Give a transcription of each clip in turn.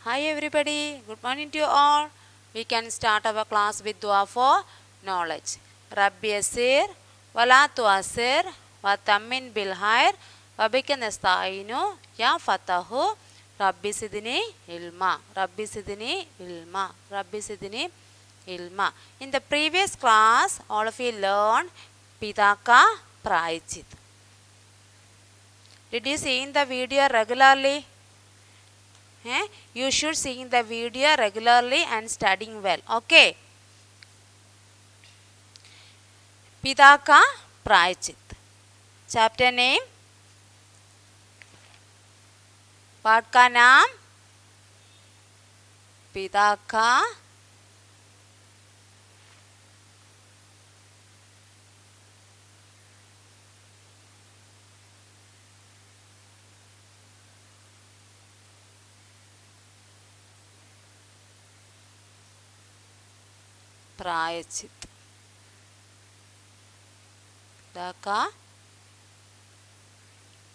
Hi everybody, good morning to you all. We can start our class with dua for knowledge. Rabbi Asir, wala tuasir, wa tammin bil khair, wa bika nasta'inu, ya fatahu, Rabbi sidni ilma, Rabbi sidni ilma, Rabbi sidni ilma. In the previous class, all of you learned Pitaka Praichit. Did you see in the video regularly? You should see the video regularly and studying well. Okay. पिता का प्रायश्चित. Chapter name. पाठ का नाम पिता का प्रायश्चित. पिता का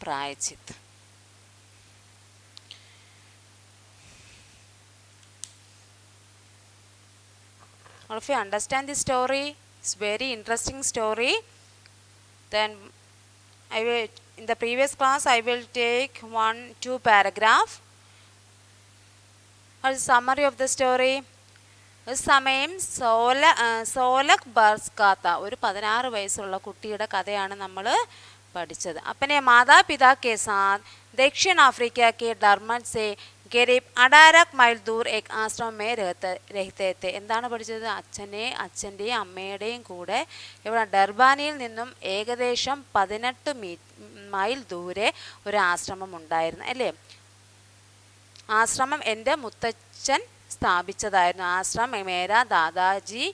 प्रायश्चित. All of you understand this story? It's very interesting story. Then I will, in the previous class, I will take 1-2 paragraph. What is the summary of the story? ഒരു സമയം സോലക് ബർസ്കാത്ത ഒരു 16 വയസ്സുള്ള കുട്ടിയുടെ കഥയാണ് നമ്മൾ പഠിച്ചത്. अपने माता-पिता के साथ दक्षिण अफ्रीका के डरबन से करीब 18 മൈൽ दूर एक आश्रम में रहते थे. എന്താണ് പഠിച്ചത്? അച്ഛൻ്റെയും അമ്മയുടെയും കൂടെ ഇവിടെ ഡർബാനിൽ നിന്നും ഏകദേശം 18 മൈൽ ദൂരെ ഒരു ആശ്രമം ഉണ്ടായിരുന്നു അല്ലേ. ആശ്രമം എൻ്റെ മുത്തച്ഛൻ സ്ഥാപിച്ചതായിരുന്നു. ആശ്രം മേരാ ദാദാജി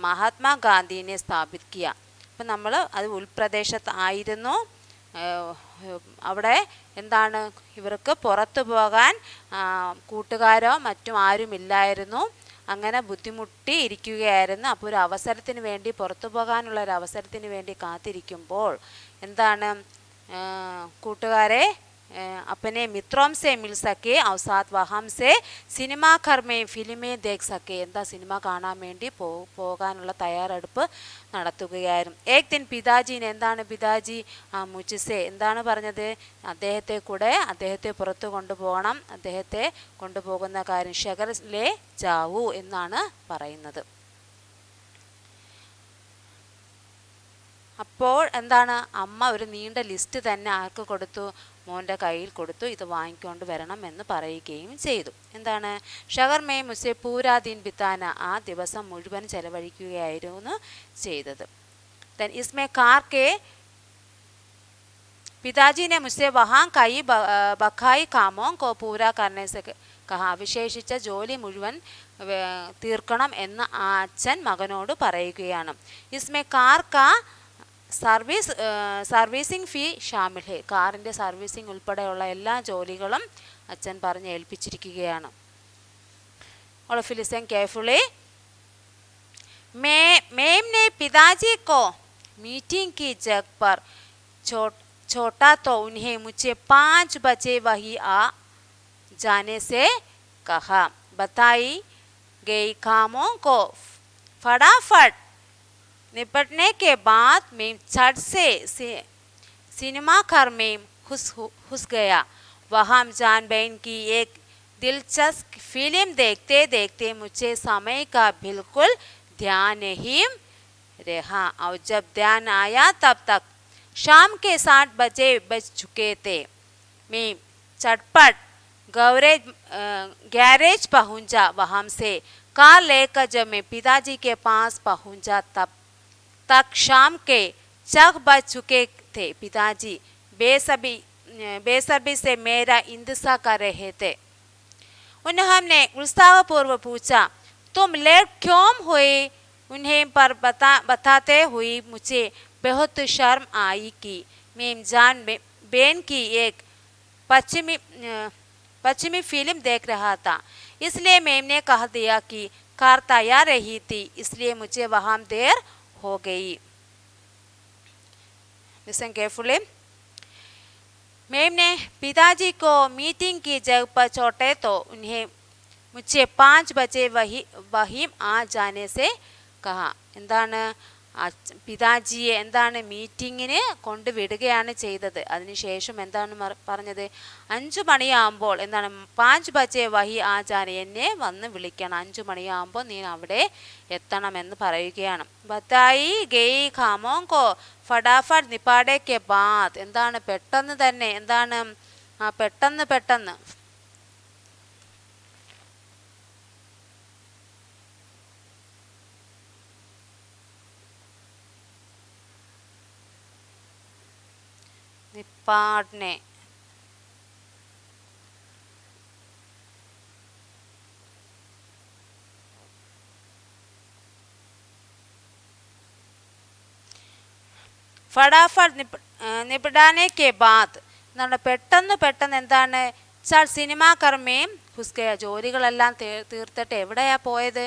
മഹാത്മാഗാന്ധിനെ സ്ഥാപിക്കുക. അപ്പം നമ്മൾ അത് ഉൾപ്രദേശത്ത് ആയിരുന്നു. അവിടെ എന്താണ്, ഇവർക്ക് പുറത്തു പോകാൻ കൂട്ടുകാരോ മറ്റും ആരുമില്ലായിരുന്നു. അങ്ങനെ ബുദ്ധിമുട്ടി ഇരിക്കുകയായിരുന്നു. അപ്പോൾ ഒരു അവസരത്തിന് വേണ്ടി, പുറത്തു പോകാനുള്ള ഒരു അവസരത്തിന് വേണ്ടി കാത്തിരിക്കുമ്പോൾ എന്താണ്, കൂട്ടുകാരെ अपने मित्रों से मिल सके और साथ वहाँ से സിനിമാ घर में ഫിലിമേ ദേഖ് സക്കെ. എന്താ, സിനിമ കാണാൻ വേണ്ടി പോകാനുള്ള തയ്യാറെടുപ്പ് നടത്തുകയായിരുന്നു. ഏക് ദിൻ പിതാജീനെ, എന്താണ് പിതാജി മുझसे എന്താണ് പറഞ്ഞത്, അദ്ദേഹത്തെ പുറത്തു കൊണ്ടുപോകണം, അദ്ദേഹത്തെ കൊണ്ടുപോകുന്ന കാര്യം ഷഗർ ലേ ജാവൂ എന്നാണ് പറയുന്നത്. അപ്പോൾ എന്താണ്, അമ്മ ഒരു നീണ്ട ലിസ്റ്റ് തന്നെ ആർക്ക് കൊടുത്തു, മോൻ്റെ കയ്യിൽ കൊടുത്തു, ഇത് വാങ്ങിക്കൊണ്ട് വരണം എന്ന് പറയുകയും ചെയ്തു. എന്താണ്, ഷഗർ മേ മുझसे പൂരാ ദിൻ ബിതാന, ആ ദിവസം മുഴുവൻ ചെലവഴിക്കുകയായിരുന്നു ചെയ്തത്. ദെൻ ഇസ്മേ കാർ കെ പിതാജിനെ മുझसे വഹാ കൈ ബഖായി കാമോ കോ പൂരാ കർനെ സെ കഹാ, വിശേഷിച്ച ജോലി മുഴുവൻ തീർക്കണം എന്ന് ആ അച്ഛൻ മകനോട് പറയുകയാണ്. ഇസ്മേ കാർ കാ സർവീസിംഗ് ഫീ ഷാമിൽ ഹെ, കാറിൻ്റെ സർവീസിംഗ് ഉൾപ്പെടെയുള്ള എല്ലാ ജോലികളും അച്ഛൻ പറഞ്ഞ് ഏൽപ്പിച്ചിരിക്കുകയാണ്. All of you listen carefully. Ma'am ने पिताजी को मीटिंग की जगह पर छोटा तो उन्हें मुझे 5 बजे वही आ जाने से कहा. बताई गई कामों को फटाफट निपटने के बाद मैं झट से सिनेमा घर में घुस गया. वहाँ जान बहन की एक दिलचस्प फिल्म देखते देखते मुझे समय का बिल्कुल ध्यान नहीं रहा, और जब ध्यान आया तब तक शाम के 7 बजे बज चुके थे. मैं चटपट गैरेज पहुँचा. वहाँ से कार लेकर जब मैं पिताजी के पास पहुँचा तब तक शाम के 6 बज चुके थे. पिताजी बेसब्री से मेरा इंतजार कर रहे थे. उन्होंने उत्साहपूर्वक पूछा, तुम लेट क्यों हुए? उन्हें पर बताते हुए मुझे बहुत शर्म आई कि मैं जान बेन की एक पश्चिमी फिल्म देख रहा था, इसलिए मैंने कह दिया कि कार तैयार रही थी, इसलिए मुझे वहाँ देर हो गई. Listen carefully. मैम ने पिताजी को मीटिंग की जगह पर छोड़े तो उन्हें മുച്ചെ 5 ബജെ വഹീം ആ ജാനെ സെ കഹ. എന്താണ് പിതാജിയെ എന്താണ് മീറ്റിങ്ങിന് കൊണ്ടുവിടുകയാണ് ചെയ്തത്. അതിനുശേഷം എന്താണ് പറഞ്ഞത്? 5 മണിയാകുമ്പോൾ എന്താണ് 5 ബജെ വഹി ആ ജാനെ, എന്നെ വന്ന് വിളിക്കണം, 5 മണിയാകുമ്പോൾ നീ അവിടെ എത്തണമെന്ന് പറയുകയാണ്. ബത്തായി ഗെയ് ഖാമോങ്കോ ഫടാഫട് നിപ്പാടെ കെ ബാത്. എന്താണ് പെട്ടെന്ന് തന്നെ, എന്താണ് പെട്ടെന്ന് निपाटने फटाफट निपटाने के बाद എന്താണ് പെട്ടെന്ന് എന്താണ് ചാൾ സിനിമാ കർമ്മയും ഹുസ്കയ, ജോലികളെല്ലാം തീർത്തിട്ട് എവിടെയാ പോയത്?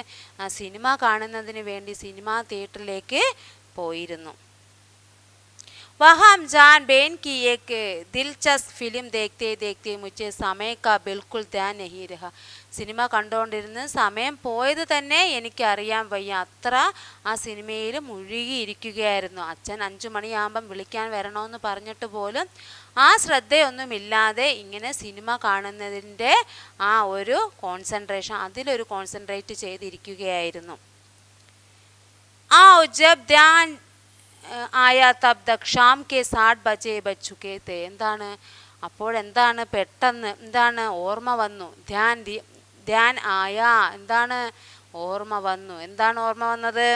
സിനിമ കാണുന്നതിന് വേണ്ടി സിനിമാ തിയേറ്ററിലേക്ക് പോയിരുന്നു. वहाँ जान बेन की एक दिलचस्प फिल्म देखते देखते मुझे समय का बिल्कुल ध्यान नहीं रहा. സിനിമ കണ്ടുകൊണ്ടിരുന്ന് സമയം പോയത് തന്നെ എനിക്കറിയാൻ വയ്യ, അത്ര ആ സിനിമയിൽ മുഴുകിയിരിക്കുകയായിരുന്നു. അച്ഛൻ 5 മണിയാകുമ്പം വിളിക്കാൻ വരണമെന്ന് പറഞ്ഞിട്ട് പോലും ആ ശ്രദ്ധയൊന്നുമില്ലാതെ ഇങ്ങനെ സിനിമ കാണുന്നതിൻ്റെ ആ ഒരു കോൺസെൻട്രേഷൻ, അതിലൊരു കോൺസെൻട്രേറ്റ് ചെയ്തിരിക്കുകയായിരുന്നു. ആ ജബ് ധ്യാൻ ആയ തബ് തക് ഷാം കെ 7 ബജെ ബജ് ചുകെ തേ. എന്താണ് അപ്പോഴെന്താണ് പെട്ടെന്ന് എന്താണ് ഓർമ്മ വന്നു. ധ്യാൻ ആയ, എന്താണ് ഓർമ്മ വന്നു. എന്താണ് ഓർമ്മ വന്നത്?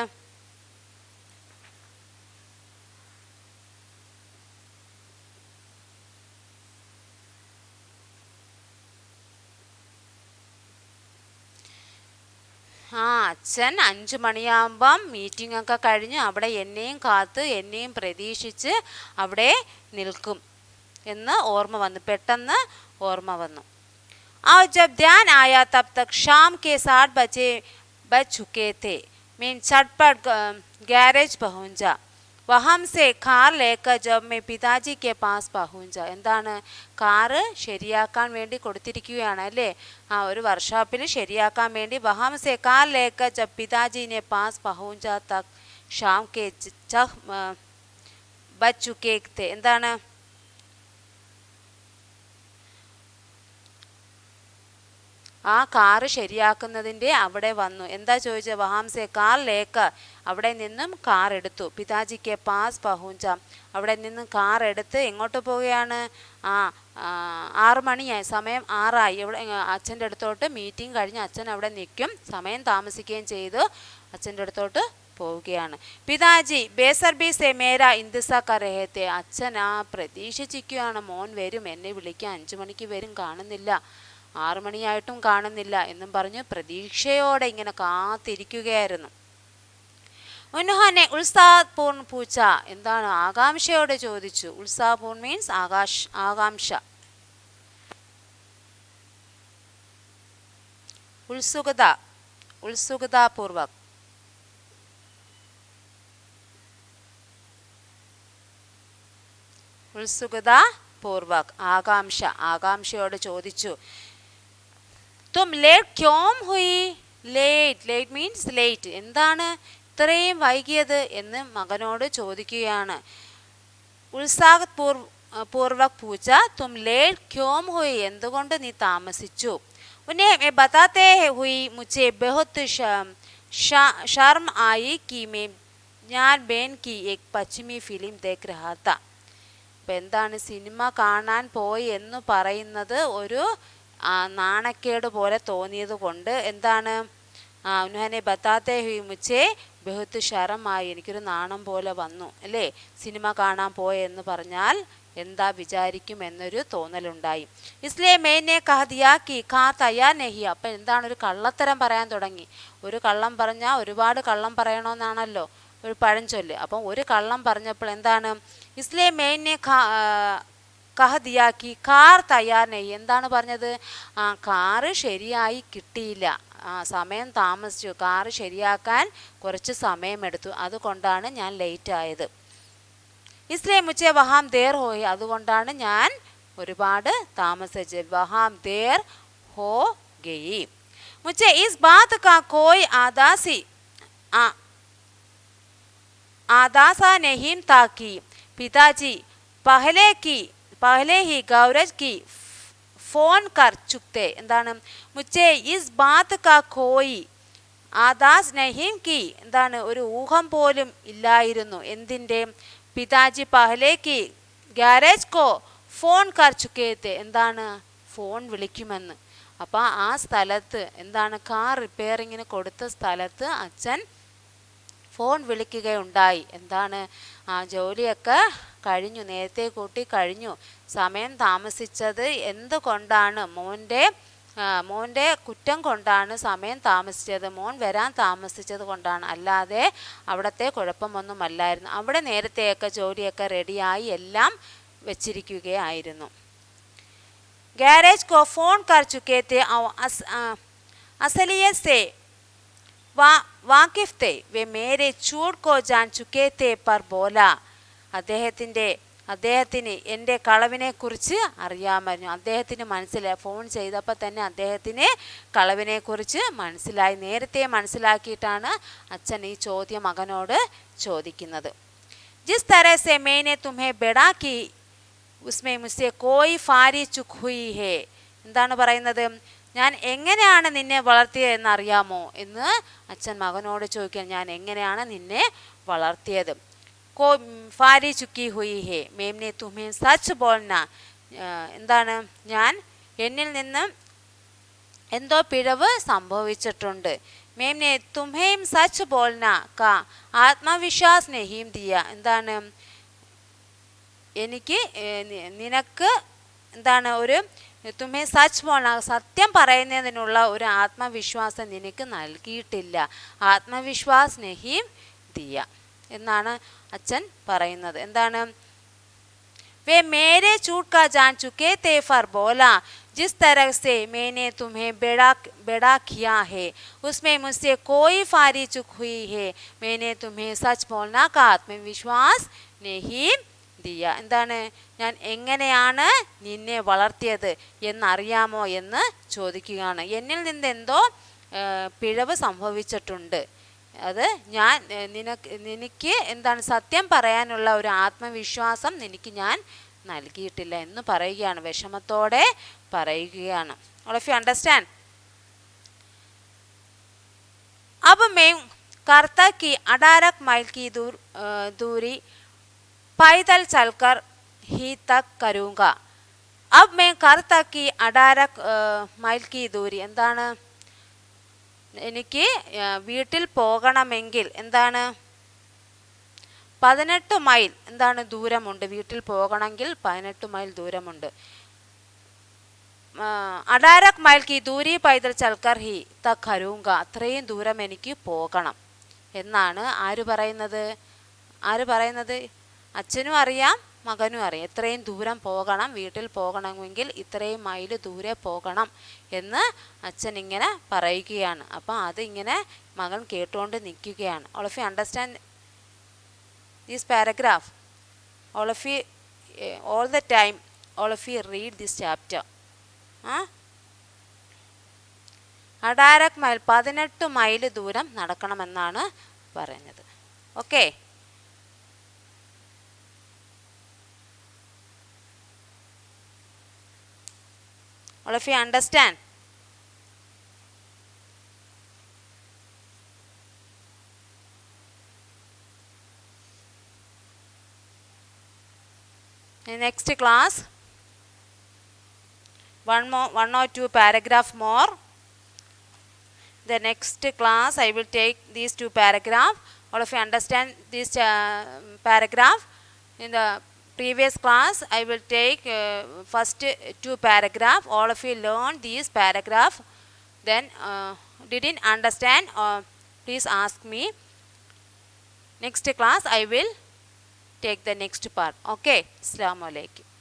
അച്ഛൻ 5 മണിയാകുമ്പം മീറ്റിംഗ് ഒക്കെ കഴിഞ്ഞ് അവിടെ എന്നെയും കാത്ത് എന്നെയും പ്രതീക്ഷിച്ച് അവിടെ നിൽക്കും എന്ന് ഓർമ്മ വന്നു, പെട്ടെന്ന് ഓർമ്മ വന്നു. और जब ध्यान आया तब तक शाम के 7 बजे बज चुके थे. मैं झटपट गैरेज पहुंचा. वहाँ से कार लेकर जब मैं पिताजी के पास पहुंचा. എന്താണ് കാറ് ശരിയാക്കാൻ വേണ്ടി കൊടുത്തിരിക്കുകയാണ് അല്ലേ, ഒരു വർക്ക്ഷോപ്പിൽ ശരിയാക്കാൻ വേണ്ടി. वहाँ से कार लेकर जब पिताजी ने पास पहुंचा तक शाम के 6 बज चुके थे. എന്താണ് ആ കാറ് ശരിയാക്കുന്നതിൻ്റെ അവിടെ വന്നു. എന്താ ചോദിച്ചത്? വഹാംസെ കാർ ലേക്ക്, അവിടെ നിന്നും കാർ എടുത്തു. പിതാജിക്ക് പാസ് പഹുഞ്ച, അവിടെ നിന്നും കാർ എടുത്ത് എങ്ങോട്ട് പോവുകയാണ്? 6 മണിയായി, സമയം 6ആയി. ഇവിടെ അച്ഛൻ്റെ അടുത്തോട്ട് മീറ്റിംഗ് കഴിഞ്ഞ് അച്ഛൻ അവിടെ നിൽക്കും, സമയം താമസിക്കുകയും ചെയ്തു അച്ഛൻ്റെ അടുത്തോട്ട് പോവുകയാണ്. പിതാജി ബേസർബി സെ മേര ഇന്തിസാ കരഹത്തെ. അച്ഛൻ പ്രതീക്ഷിച്ചിരിക്കുകയാണ്, മോൻ വരും, എന്നെ വിളിക്കാൻ 5 മണിക്ക് വരും, കാണുന്നില്ല, 6 മണിയായിട്ടും കാണുന്നില്ല എന്നും പറഞ്ഞ് പ്രതീക്ഷയോടെ ഇങ്ങനെ കാത്തിരിക്കുകയായിരുന്നു. ഉൻഹോനെ ഉത്സാഹപൂർണ്ണ പൂച്ച. എന്താണ് ആകാംക്ഷയോടെ ചോദിച്ചു. ഉത്സാഹപൂർണ്ണ മീൻസ് ആകാംക്ഷ, ഉത്സുകതാപൂർവക്. ഉത്സുകതാപൂർവക് ആകാംക്ഷയോടെ ചോദിച്ചു. തും ലേറ്റ് ക്യോം ഹുയി? ലേറ്റ് മീൻസ് ലേറ്റ്, എന്താണ് ഇത്രയും വൈകിയത് എന്ന് മകനോട് ചോദിക്കുകയാണ്. ഉത്സാഹപൂർവക് പൂച്ച തും ലേറ്റ് ക്യോം ഹുയി, എന്തുകൊണ്ട് നീ താമസിച്ചു? ഉന്നെ മേ ബതാത്തെ ഹുയി മുझे बहुत शर्म आई कि ഞാൻ ബേൻ കി ഏക് പശ്ചിമി ഫിലിം ദേഖ് രഹാ താ. അപ്പം എന്താണ് സിനിമ കാണാൻ പോയി എന്ന് പറയുന്നത് ഒരു നാണക്കേട് പോലെ തോന്നിയത് കൊണ്ട് എന്താണ് ഉൻഹനെ ബത്താത്തെ ഹുയി മുझे ബഹുത്ത് ശരമായി, എനിക്കൊരു നാണം പോലെ വന്നു അല്ലേ, സിനിമ കാണാൻ പോയെന്ന് പറഞ്ഞാൽ എന്താ വിചാരിക്കും എന്നൊരു തോന്നലുണ്ടായി. ഇസ്ലിയെ മേനെ കഹ ദിയാ കി ഖാ തയ്യാ നെഹി. അപ്പം എന്താണ് ഒരു കള്ളത്തരം പറയാൻ തുടങ്ങി. ഒരു കള്ളം പറഞ്ഞാൽ ഒരുപാട് കള്ളം പറയണമെന്നാണല്ലോ ഒരു പഴഞ്ചൊല്ല്. അപ്പം ഒരു കള്ളം പറഞ്ഞപ്പോൾ എന്താണ് ഇസ്ലിയെ മേനെ കഹ ദിയാ കി കാർ തയ്യാർ നെഹി. എന്താണ് പറഞ്ഞത്? കാറ് ശരിയായി കിട്ടിയില്ല, സമയം താമസിച്ചു, കാറ് ശരിയാക്കാൻ കുറച്ച് സമയമെടുത്തു, അതുകൊണ്ടാണ് ഞാൻ ലേറ്റ് ആയത്. ഇസ്ലിയെ മുझे വഹാം ദേർ ഹോയി, അതുകൊണ്ടാണ് ഞാൻ ഒരുപാട് താമസിച്ചത്. വഹാം ദേർ ഹോ ഗയി. मुझे इस बात का कोई आदासा नहीं था कि पिताजी पहले ही गौरज की ഫോൺ കർ ചുക്തെ. എന്താണ് മുझे ഇസ് ബാത് കാ കോയി ആദാസ് നഹീം കി. എന്താണ് ഒരു ഊഹം പോലും ഇല്ലായിരുന്നു. എന്തിൻ്റെ? പിതാജി പഹലേക്ക് ഗാരേജ് കോ ഫോൺ കർ ചുക്കേത്തെ. എന്താണ്? ഫോൺ വിളിക്കുമെന്ന്. അപ്പോൾ ആ സ്ഥലത്ത് എന്താണ് കാർ റിപ്പയറിങ്ങിന് കൊടുത്ത സ്ഥലത്ത് അച്ഛൻ ഫോൺ വിളിക്കുകയുണ്ടായി. എന്താണ് ആ ജോലിയൊക്കെ കഴിഞ്ഞു, നേരത്തെ കൂട്ടി കഴിഞ്ഞു, സമയം താമസിച്ചത് എന്തുകൊണ്ടാണ്? മോൻ്റെ കുറ്റം കൊണ്ടാണ് സമയം താമസിച്ചത്, മോൻ വരാൻ താമസിച്ചത് കൊണ്ടാണ്, അല്ലാതെ അവിടുത്തെ കുഴപ്പമൊന്നുമല്ലായിരുന്നു. അവിടെ നേരത്തെയൊക്കെ ജോലിയൊക്കെ റെഡിയായി എല്ലാം വെച്ചിരിക്കുകയായിരുന്നു. ഗാരേജ് കോ ഫോൺ കർ ചുക്കേ തെ असलियत से वाकिफ थे वे मेरे झूठ को जान चुके थे पर बोला. അദ്ദേഹത്തിന് എൻ്റെ കളവിനെക്കുറിച്ച് അറിയാമായിരുന്നു. അദ്ദേഹത്തിന് മനസ്സിലായി. ഫോൺ ചെയ്തപ്പോൾ തന്നെ അദ്ദേഹത്തിന് കളവിനെക്കുറിച്ച് മനസ്സിലായി. നേരത്തെ മനസ്സിലാക്കിയിട്ടാണ് അച്ഛൻ ഈ ചോദ്യം മകനോട് ചോദിക്കുന്നത്. ജിസ് തരഹ സെ मैंने तुम्हें बड़ा की उसमें मुझसे कोई फारी चुक हुई है. എന്താണ് പറയുന്നത്? ഞാൻ എങ്ങനെയാണ് നിന്നെ വളർത്തിയതെന്ന് അറിയാമോ എന്ന് അച്ഛൻ മകനോട് ചോദിക്കാൻ. ഞാൻ എങ്ങനെയാണ് നിന്നെ വളർത്തിയത്? കോ ഫാരി ചുക്കി ഹുയി ഹേ മേംനെ തുമേ സച്ച് ബോൾന. എന്താണ്? എന്നിൽ നിന്ന് എന്തോ പിഴവ് സംഭവിച്ചിട്ടുണ്ട്. മേംനെ തുമേം സച്ച് ബോൾന കാ ആത്മവിശ്വാസ് നെഹീം ദിയ. എന്താണ്? നിനക്ക് എന്താണ് ഒരു തുമേ സച്ച് ബോൾന സത്യം പറയുന്നതിനുള്ള ഒരു ആത്മവിശ്വാസം നിനക്ക് നൽകിയിട്ടില്ല. ആത്മവിശ്വാസ് നെഹീം ദിയ എന്നാണ് അച്ഛൻ പറയുന്നത്. എന്താണ്? വേ മേരെ ചൂട്ട് കാ ജാൻ ചുക്കേ തേ ഫർ ബോല जिस तरह से मैंने तुम्हें बड़ा किया है उसमें मुझसे कोई फारी चुक हुई है. मैंने तुम्हें सच बोलना का आत्मविश्वास नहीं दिया. എന്താണ്? ഞാൻ എങ്ങനെയാണ് നിന്നെ വളർത്തിയത് എന്നറിയാമോ എന്ന് ചോദിക്കുകയാണ്. എന്നിൽ നിന്ന് എന്തോ പിഴവ് സംഭവിച്ചിട്ടുണ്ട്. അത് നിനക്ക് എന്താണ് സത്യം പറയാനുള്ള ഒരു ആത്മവിശ്വാസം നിനക്ക് ഞാൻ നൽകിയിട്ടില്ല എന്ന് പറയുകയാണ്. വിഷമത്തോടെ പറയുകയാണ്. All of you understand? अब मैं करता की 18 मील की दूरी पैदल चलकर ही तक करूँगा. अब मैं करता की 18 मील की दूरी. എന്താണ്? എനിക്ക് വീട്ടിൽ പോകണമെങ്കിൽ എന്താണ് 18 മൈൽ എന്താണ് ദൂരമുണ്ട്. വീട്ടിൽ പോകണമെങ്കിൽ 18 മൈൽ ദൂരമുണ്ട്. 18 മൈൽ की दूरी पैदल चलकर ही तक करूँगा. അത്രയും ദൂരം എനിക്ക് പോകണം എന്നാണ് ആര് പറയുന്നത്? അച്ഛനും അറിയാം, മകനും അറിയാം. ഇത്രയും ദൂരം പോകണം, വീട്ടിൽ പോകണമെങ്കിൽ ഇത്രയും മൈൽ ദൂരെ പോകണം എന്ന് അച്ഛൻ ഇങ്ങനെ പറയുകയാണ്. അപ്പം അതിങ്ങനെ മകൻ കേട്ടുകൊണ്ട് നിൽക്കുകയാണ്. All of you understand this paragraph? All of you all the time all of you read this chapter. 18 mile 18 mile ദൂരം നടക്കണമെന്നാണ് പറയുന്നത്. Okay. All of you understand? In next class, one or two paragraph more. The next class I will take these two paragraph. All of you understand this paragraph? In the previous class I will take first two paragraph. All of you learn these paragraph. Then didn't understand, please ask me. Next class I will take the next part. Okay. Assalamu alaikum.